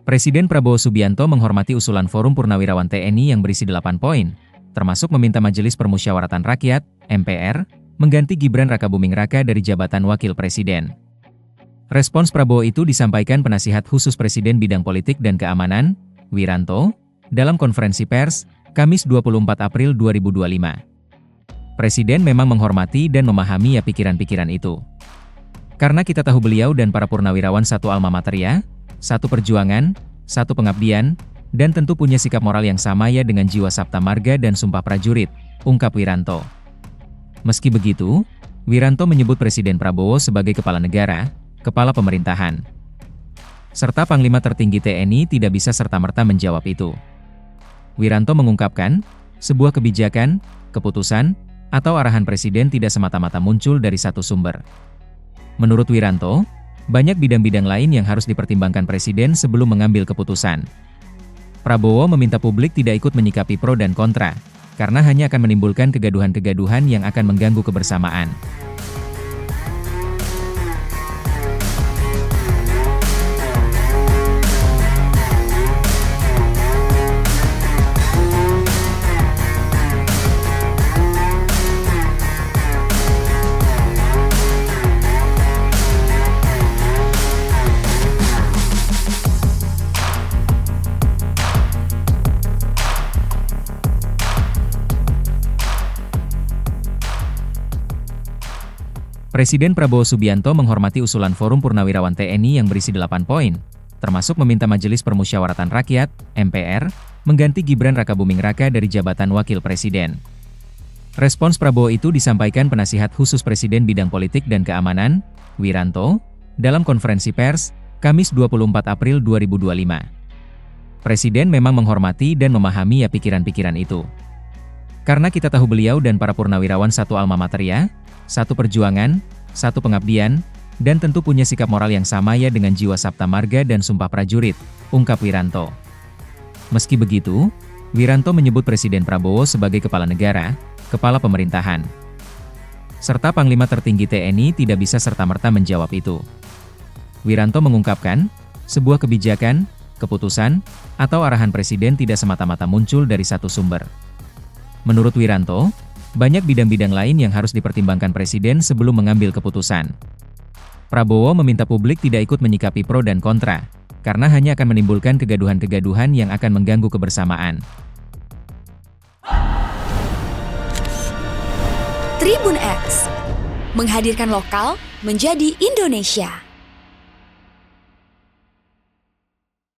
Presiden Prabowo Subianto menghormati usulan Forum Purnawirawan TNI yang berisi 8 poin, termasuk meminta Majelis Permusyawaratan Rakyat, MPR, mengganti Gibran Rakabuming Raka dari jabatan Wakil Presiden. Respons Prabowo itu disampaikan Penasihat Khusus Presiden Bidang Politik dan Keamanan, Wiranto, dalam konferensi pers, Kamis 24 April 2025. Presiden memang menghormati dan memahami pikiran-pikiran itu. Karena kita tahu beliau dan para purnawirawan satu alma mater ya, satu perjuangan, satu pengabdian, dan tentu punya sikap moral yang sama ya dengan jiwa Sabta Marga dan Sumpah Prajurit, ungkap Wiranto. Meski begitu, Wiranto menyebut Presiden Prabowo sebagai kepala negara, kepala pemerintahan, serta Panglima tertinggi TNI tidak bisa serta-merta menjawab itu. Wiranto mengungkapkan, sebuah kebijakan, keputusan, atau arahan Presiden tidak semata-mata muncul dari satu sumber. Menurut Wiranto, banyak bidang-bidang lain yang harus dipertimbangkan Presiden sebelum mengambil keputusan. Prabowo meminta publik tidak ikut menyikapi pro dan kontra, karena hanya akan menimbulkan kegaduhan-kegaduhan yang akan mengganggu kebersamaan. Presiden Prabowo Subianto menghormati usulan Forum Purnawirawan TNI yang berisi 8 poin, termasuk meminta Majelis Permusyawaratan Rakyat, MPR, mengganti Gibran Rakabuming Raka dari jabatan Wakil Presiden. Respons Prabowo itu disampaikan Penasihat Khusus Presiden Bidang Politik dan Keamanan, Wiranto, dalam konferensi pers, Kamis 24 April 2025. Presiden memang menghormati dan memahami pikiran-pikiran itu. Karena kita tahu beliau dan para purnawirawan satu alma mater ya, satu perjuangan, satu pengabdian, dan tentu punya sikap moral yang sama ya dengan jiwa Sabta Marga dan Sumpah Prajurit, ungkap Wiranto. Meski begitu, Wiranto menyebut Presiden Prabowo sebagai kepala negara, kepala pemerintahan, serta Panglima tertinggi TNI tidak bisa serta-merta menjawab itu. Wiranto mengungkapkan, sebuah kebijakan, keputusan, atau arahan Presiden tidak semata-mata muncul dari satu sumber. Menurut Wiranto, banyak bidang-bidang lain yang harus dipertimbangkan Presiden sebelum mengambil keputusan. Prabowo meminta publik tidak ikut menyikapi pro dan kontra, karena hanya akan menimbulkan kegaduhan-kegaduhan yang akan mengganggu kebersamaan. Tribun X menghadirkan lokal menjadi Indonesia.